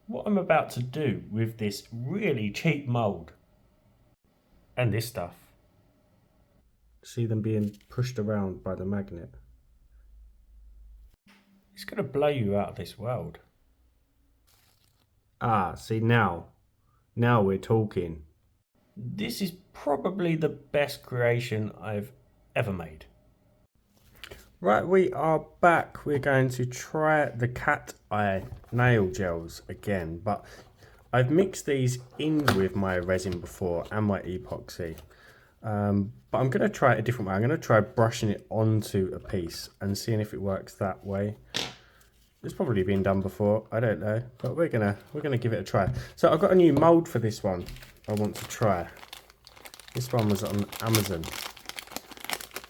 what I'm about to do with this really cheap mould and this stuff. See them being pushed around by the magnet. It's going to blow you out of this world. Ah, see now we're talking. This is probably the best creation I've ever made. Right, we are back. We're going to try the cat eye nail gels again, but I've mixed these in with my resin before and my epoxy. But I'm going to try it a different way. I'm going to try brushing it onto a piece and seeing if it works that way. It's probably been done before, I don't know, but we're gonna give it a try. So I've got a new mold for this one I want to try. This one was on Amazon.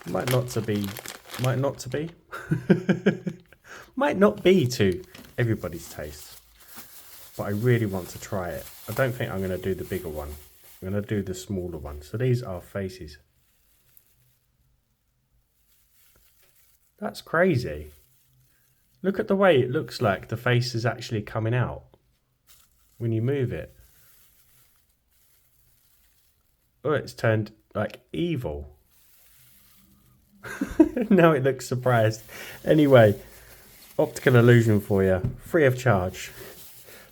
Might not be to everybody's taste, but I really want to try it. I don't think I'm gonna do the bigger one. I'm gonna do the smaller one. So these are faces. That's crazy. Look at the way it looks like the face is actually coming out when you move it. Oh, it's turned like evil. Now it looks surprised. Anyway, optical illusion for you, free of charge.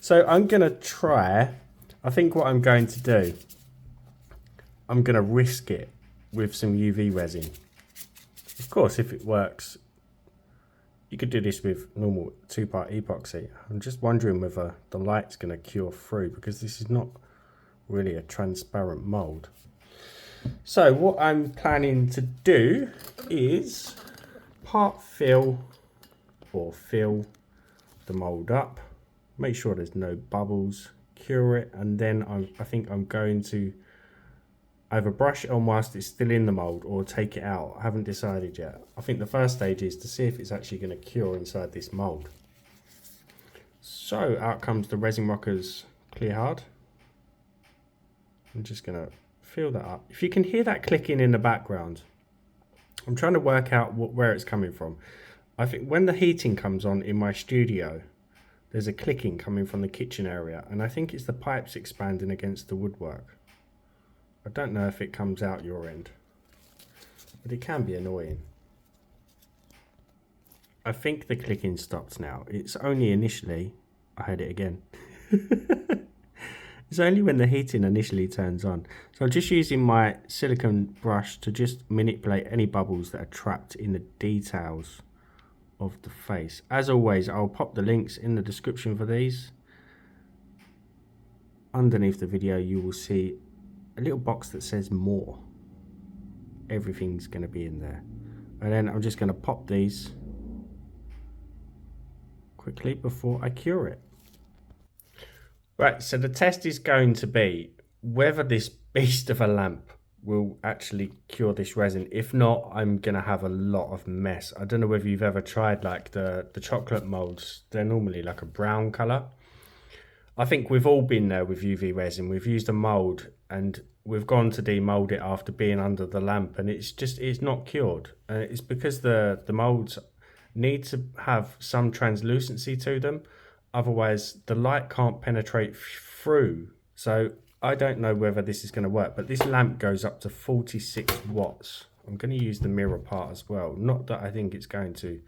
So I'm going to try, I think what I'm going to do, I'm going to risk it with some UV resin. Of course, if it works, you could do this with normal 2-part epoxy. I'm just wondering whether the light's going to cure through because this is not really a transparent mould. So what I'm planning to do is part fill the mould up, make sure there's no bubbles, cure it, and then I think I'm going to either brush it on whilst it's still in the mould or take it out. I haven't decided yet. I think the first stage is to see if it's actually going to cure inside this mould. So out comes the Resin Rockers Clear Hard. I'm just going to fill that up. If you can hear that clicking in the background, I'm trying to work out where it's coming from. I think when the heating comes on in my studio, there's a clicking coming from the kitchen area, and I think it's the pipes expanding against the woodwork. I don't know if it comes out your end, but it can be annoying. I think the clicking stops now. It's only initially, I heard it again. It's only when the heating initially turns on. So I'm just using my silicone brush to just manipulate any bubbles that are trapped in the details of the face. As always, I'll pop the links in the description for these. Underneath the video, you will see a little box that says more. Everything's going to be in there. And then I'm just going to pop these quickly before I cure it. Right, so the test is going to be whether this beast of a lamp will actually cure this resin. If not, I'm going to have a lot of mess. I don't know whether you've ever tried like the chocolate molds. They're normally like a brown colour. I think we've all been there with UV resin. We've used a mould and we've gone to demold it after being under the lamp, and it's not cured. And it's because the moulds need to have some translucency to them. Otherwise, the light can't penetrate through. So I don't know whether this is going to work, but this lamp goes up to 46 watts. I'm going to use the mirror part as well. Not that I think it's going to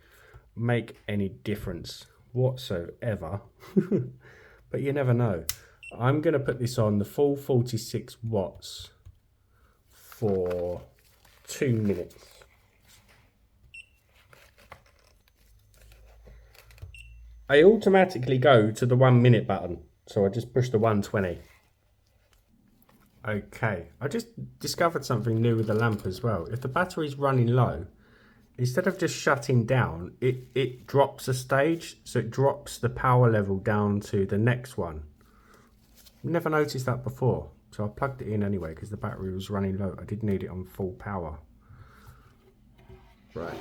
make any difference whatsoever. But you never know. I'm going to put this on the full 46 watts for 2 minutes. I automatically go to the 1 minute button. So I just push the 120. Okay, I just discovered something new with the lamp as well. If the battery's running low, instead of just shutting down, it drops a stage. So it drops the power level down to the next one. Never noticed that before. So I plugged it in anyway because the battery was running low. I did need it on full power. Right.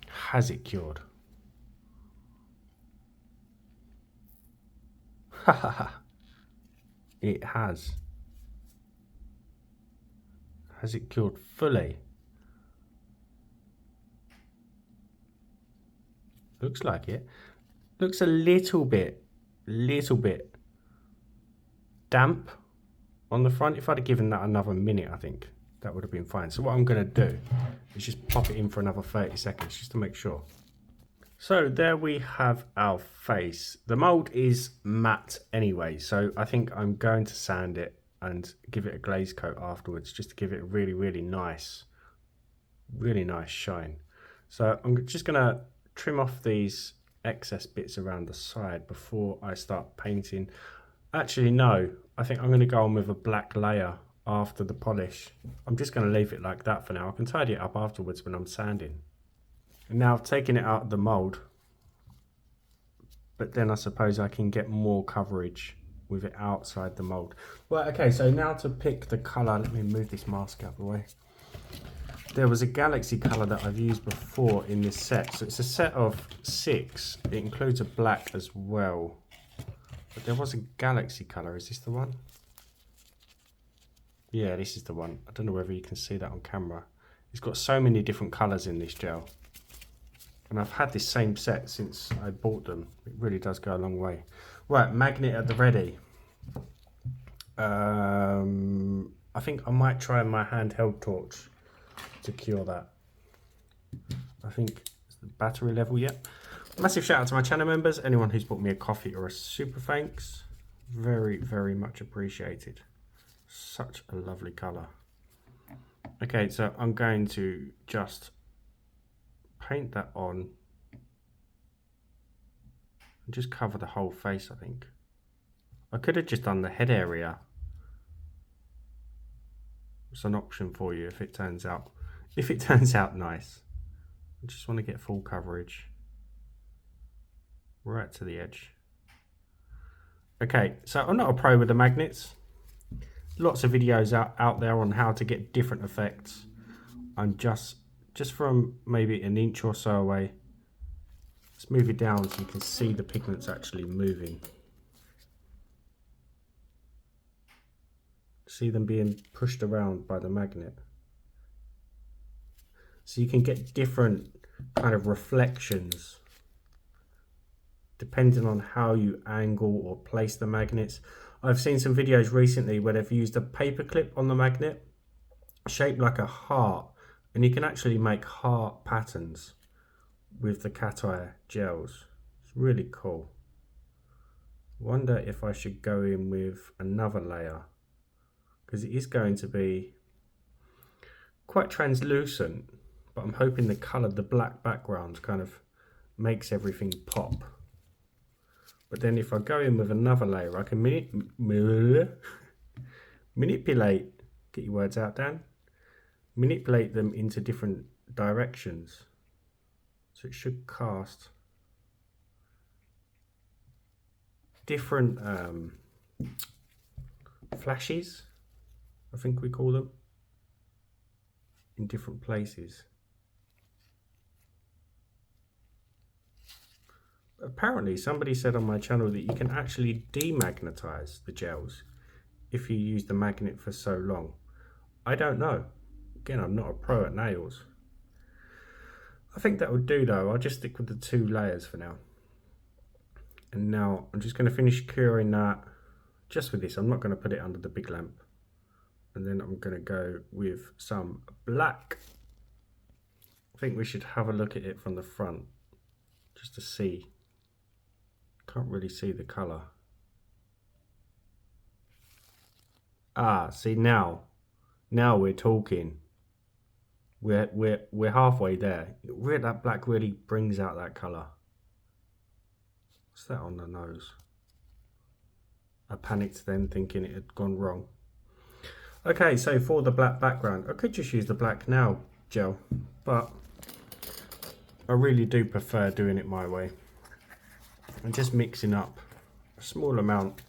Has it cured? Ha ha ha. It has. Has it cured fully? Looks like it. Looks a little bit little bit damp on the front. If I'd have given that another minute, I think that would have been fine. So what I'm going to do is just pop it in for another 30 seconds just to make sure. So there we have our face. The mold is matte anyway, so I think I'm going to sand it and give it a glaze coat afterwards just to give it a really nice shine. So I'm just going to trim off these excess bits around the side before I start painting. Actually no, I think I'm going to go on with a black layer after the polish. I'm just going to leave it like that for now. I can tidy it up afterwards when I'm sanding. And now I've taken it out of the mold, but then I suppose I can get more coverage with it outside the mold. Well, okay, so now to pick the colour. Let me move this mask out of the way. There was a galaxy colour that I've used before in this set. So it's a set of 6. It includes a black as well. But there was a galaxy colour. Is this the one? Yeah, this is the one. I don't know whether you can see that on camera. It's got so many different colours in this gel. And I've had this same set since I bought them. It really does go a long way. Right, magnet at the ready. I think I might try my handheld torch to cure that. I think it's the battery level yet. Massive shout out to my channel members. Anyone who's bought me a coffee or a super thanks. Very much appreciated. Such a lovely colour. Okay, so I'm going to just paint that on and just cover the whole face. I think I could have just done the head area. It's an option for you if it turns out nice. I just want to get full coverage right to the edge. Okay, so I'm not a pro with the magnets. Lots of videos out there on how to get different effects. I'm just from maybe an inch or so away. Let's move it down so you can see the pigments actually moving. See them being pushed around by the magnet. So you can get different kind of reflections depending on how you angle or place the magnets. I've seen some videos recently where they've used a paper clip on the magnet shaped like a heart, and you can actually make heart patterns with the cat eye gels. It's really cool. Wonder if I should go in with another layer, because it is going to be quite translucent, but I'm hoping the colour, the black background kind of makes everything pop. But then if I go in with another layer, I can manipulate, get your words out, Dan, manipulate them into different directions. So it should cast different flashes, I think we call them, in different places. Apparently somebody said on my channel that you can actually demagnetize the gels if you use the magnet for so long. I don't know. Again, I'm not a pro at nails. I think that would do though. I'll just stick with the 2 layers for now. And now I'm just going to finish curing that just with this. I'm not going to put it under the big lamp. And then I'm going to go with some black. I think we should have a look at it from the front just to see. Can't really see the colour. Ah, see now we're talking. We're halfway there. That black really brings out that colour. What's that on the nose? I panicked then, thinking it had gone wrong. Okay, so for the black background, I could just use the black now gel, but I really do prefer doing it my way. And just mixing up a small amount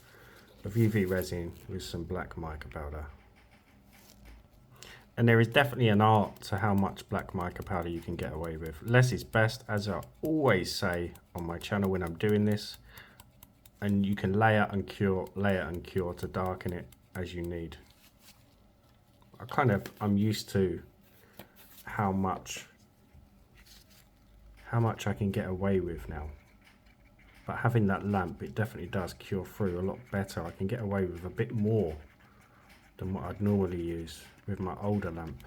of UV resin with some black mica powder. And there is definitely an art to how much black mica powder you can get away with. Less is best, as I always say on my channel when I'm doing this. And you can layer and cure to darken it as you need. I'm used to how much I can get away with now. But having that lamp, it definitely does cure through a lot better. I can get away with a bit more than what I'd normally use with my older lamp.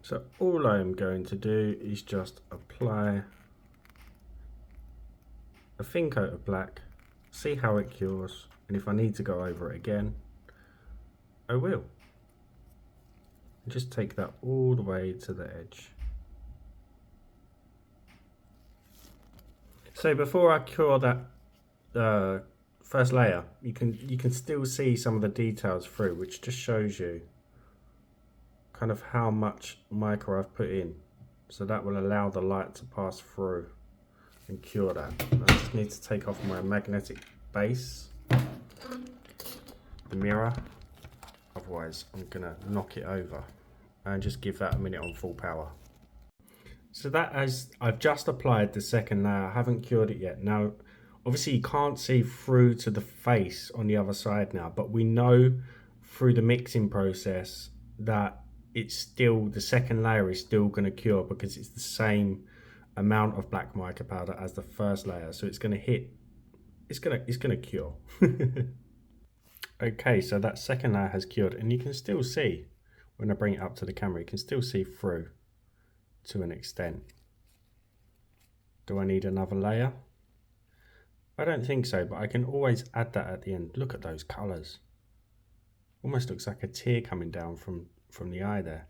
So all I am going to do is just apply a thin coat of black, see how it cures, and if I need to go over it again, I will. And just take that all the way to the edge. So before I cure that first layer, you can still see some of the details through, which just shows you kind of how much mica I've put in. So that will allow the light to pass through and cure that. I just need to take off my magnetic base, the mirror, otherwise I'm gonna knock it over, and just give that a minute on full power. So that as I've just applied the second layer, I haven't cured it yet. Now obviously you can't see through to the face on the other side now, but we know through the mixing process that it's still, the second layer is still going to cure because it's the same amount of black mica powder as the first layer, so it's going to hit, it's going to cure. Okay, so that second layer has cured, and you can still see when I bring it up to the camera, you can still see through to an extent. Do I need another layer? I don't think so, but I can always add that at the end. Look at those colours. Almost looks like a tear coming down from the eye there.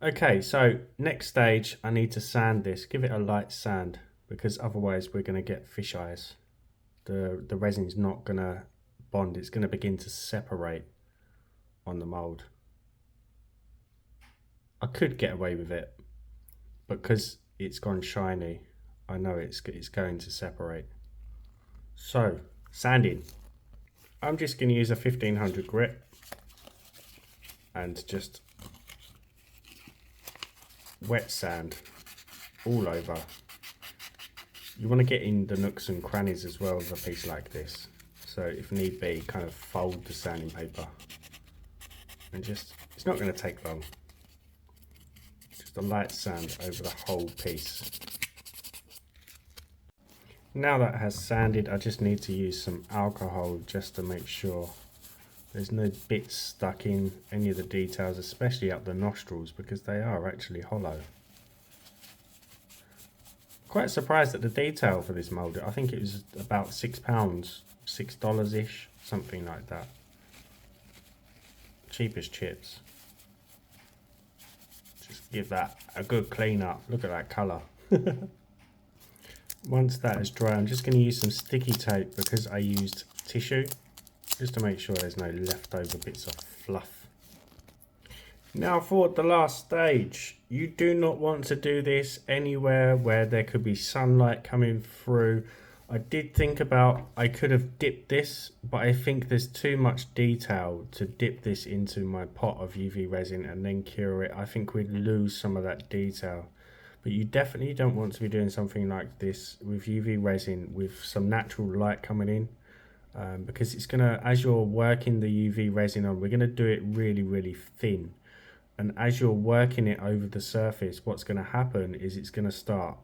Okay, so next stage, I need to sand this, give it a light sand, because otherwise we're going to get fish eyes. The resin's not going to bond, it's going to begin to separate on the mould. I could get away with it, but because it's gone shiny, I know it's going to separate. So, sanding. I'm just going to use a 1500 grit and just wet sand all over. You want to get in the nooks and crannies as well with a piece like this. So if need be, kind of fold the sanding paper. And just, it's not going to take long. Just a light sand over the whole piece. Now that has sanded, I just need to use some alcohol just to make sure there's no bits stuck in any of the details, especially up the nostrils, because they are actually hollow. Quite surprised at the detail for this mould. I think it was about £6, $6-ish, something like that. Cheap as chips. Just give that a good clean up. Look at that colour. Once that is dry, I'm just going to use some sticky tape because I used tissue, just to make sure there's no leftover bits of fluff. Now for the last stage, you do not want to do this anywhere where there could be sunlight coming through. I did think about, I could have dipped this, but I think there's too much detail to dip this into my pot of UV resin and then cure it. I think we'd lose some of that detail. But you definitely don't want to be doing something like this with UV resin with some natural light coming in. Because it's gonna, as you're working the UV resin on, we're gonna do it really, really thin. And as you're working it over the surface, what's gonna happen is it's gonna start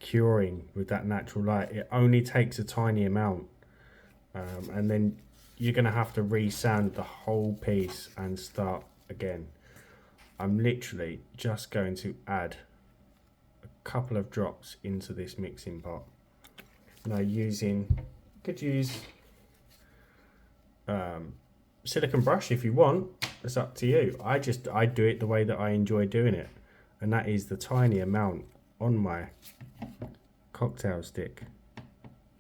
curing with that natural light. It only takes a tiny amount. And then you're gonna have to re-sand the whole piece and start again. I'm literally just going to add a couple of drops into this mixing pot. Now could use silicone brush if you want, it's up to you. I do it the way that I enjoy doing it, and that is the tiny amount on my cocktail stick,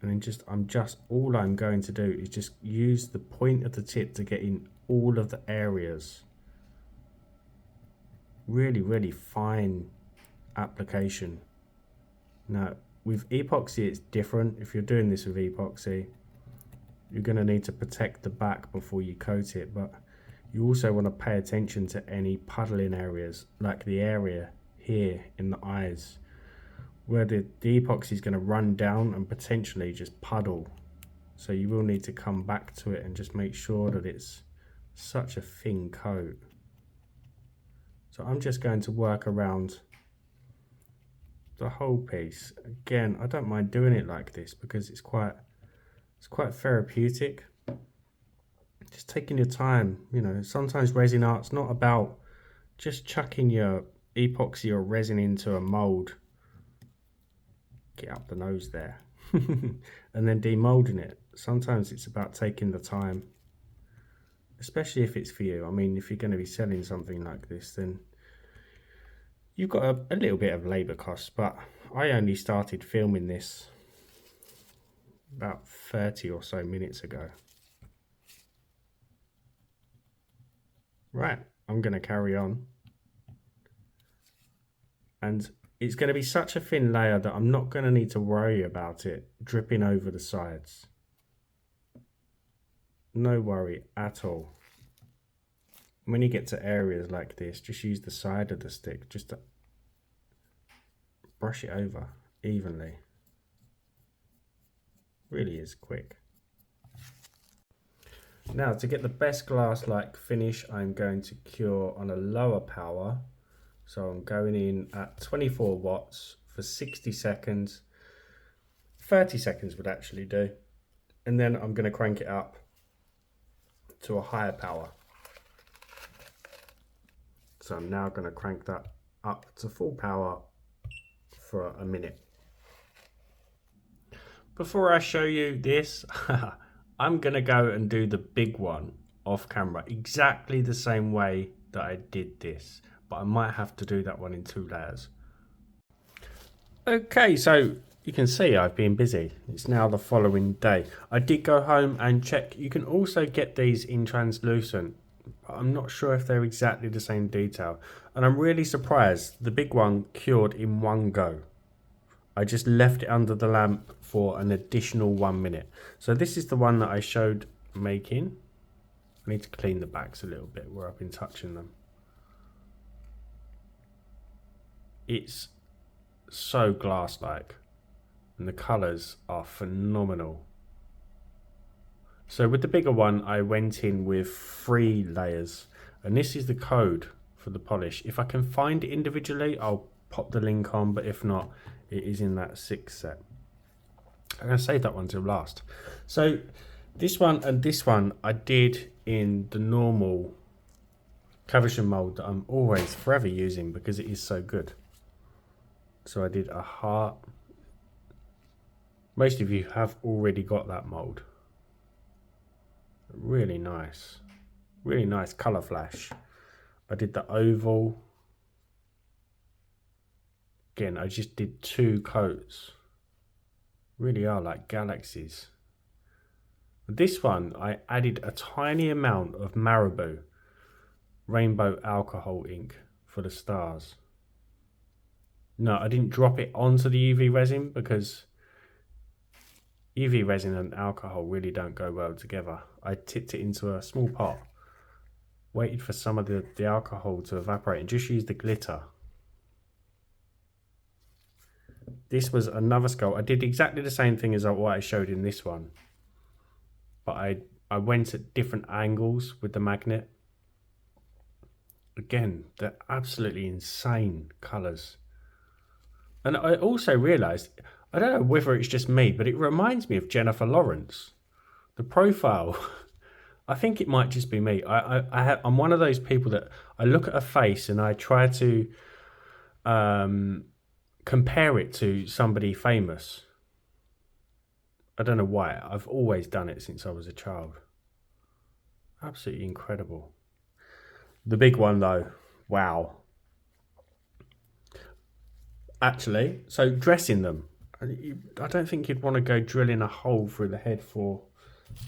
and then all I'm going to do is just use the point of the tip to get in all of the areas. Really, really fine application. Now with epoxy it's different. If you're doing this with epoxy, you're going to need to protect the back before you coat it, but you also want to pay attention to any puddling areas, like the area here in the eyes where the epoxy is going to run down and potentially just puddle. So you will need to come back to it and just make sure that it's such a thin coat. So I'm just going to work around the whole piece. Again, I don't mind doing it like this because it's quite therapeutic. Just taking your time, you know. Sometimes resin art's not about just chucking your epoxy or resin into a mold. Get up the nose there. And then demolding it. Sometimes it's about taking the time, especially if it's for you. I mean, if you're going to be selling something like this, then you've got a little bit of labor costs, but I only started filming this about 30 or so minutes ago. Right, I'm going to carry on. And it's going to be such a thin layer that I'm not going to need to worry about it dripping over the sides. No worry at all. When you get to areas like this, just use the side of the stick just to brush it over evenly. Really is quick. Now, to get the best glass-like finish, I'm going to cure on a lower power. So I'm going in at 24 watts for 60 seconds. 30 seconds would actually do. And then I'm going to crank it up to a higher power. So I'm now going to crank that up to full power for a minute. Before I show you this, I'm going to go and do the big one off camera exactly the same way that I did this, but I might have to do that one in 2 layers. Okay, so you can see I've been busy. It's now the following day. I did go home and check. You can also get these in translucent. I'm not sure if they're exactly the same detail. And I'm really surprised the big one cured in one go. I just left it under the lamp for an additional 1 minute. So this is the one that I showed making. I need to clean the backs a little bit where I've been touching them. It's so glass-like and the colours are phenomenal. So with the bigger one, I went in with 3 layers, and this is the code for the polish. If I can find it individually, I'll pop the link on, but if not, it is in that 6 set. I'm going to save that one till last. So this one and this one I did in the normal Caversham mould that I'm always forever using because it is so good. So I did a heart. Most of you have already got that mould. Really nice colour flash. I did the oval. Again, I just did 2 coats. Really are like galaxies. This one, I added a tiny amount of Marabou rainbow alcohol ink for the stars. No, I didn't drop it onto the UV resin because UV resin and alcohol really don't go well together. I tipped it into a small pot, waited for some of the alcohol to evaporate and just used the glitter. This was another skull. I did exactly the same thing as what I showed in this one, but I went at different angles with the magnet. Again, they're absolutely insane colours. And I also realised, I don't know whether it's just me, but it reminds me of Jennifer Lawrence. The profile, I think it might just be me. I'm one of those people that I look at a face and I try to compare it to somebody famous. I don't know why. I've always done it since I was a child. Absolutely incredible. The big one though, wow. Actually, so dressing them, I don't think you'd want to go drilling a hole through the head for,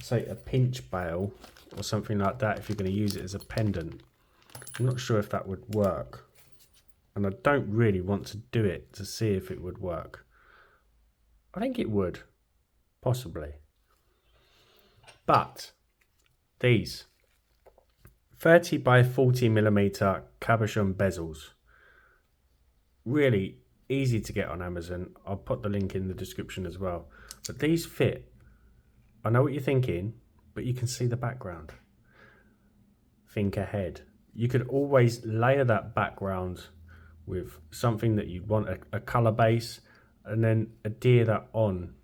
say, a pinch bail or something like that if you're going to use it as a pendant. I'm not sure if that would work. And I don't really want to do it to see if it would work. I think it would, possibly. But these 30 by 40 millimeter cabochon bezels, really easy to get on Amazon. I'll put the link in the description as well. But these fit. I know what you're thinking, but you can see the background. Think ahead. You could always layer that background with something that you'd want a colour base, and then adhere that on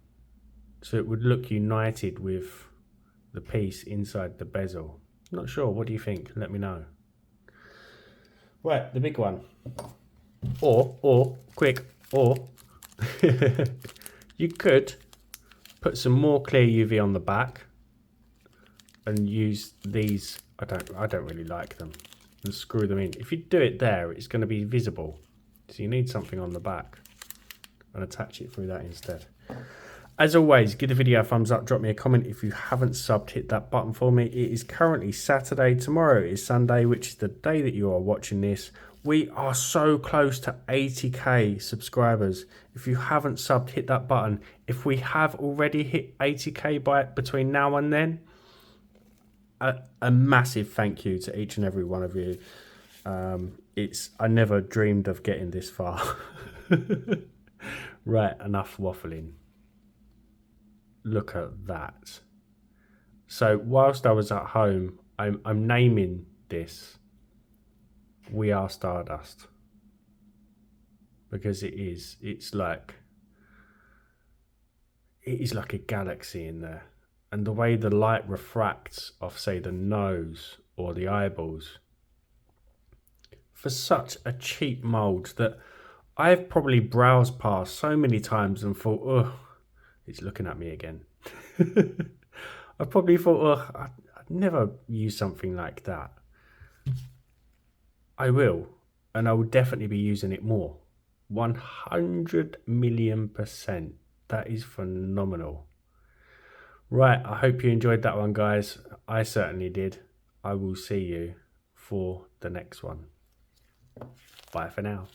so it would look united with the piece inside the bezel. Not sure, what do you think? Let me know. Right, the big one. Or you could put some more clear UV on the back and use these. I don't really like them, and screw them in. If you do it there, it's going to be visible, so you need something on the back and attach it through that instead. As always, give the video a thumbs up, drop me a comment. If you haven't subbed, hit that button for me. It is currently Saturday, tomorrow is Sunday, which is the day that you are watching this. We are so close to 80k subscribers. If you haven't subbed, hit that button. If we have already hit 80k by between now and then, a massive thank you to each and every one of you. I never dreamed of getting this far. Right, enough waffling. Look at that. So whilst I was at home, I'm naming this We Are Stardust, because it is like a galaxy in there, and the way the light refracts off, say, the nose or the eyeballs, for such a cheap mold that I've probably browsed past so many times and thought, oh, it's looking at me again. I probably thought, oh, I'd never use something like that. I will, and I will definitely be using it more. 100,000,000%. That is phenomenal. Right, I hope you enjoyed that one, guys. I certainly did. I will see you for the next one. Bye for now.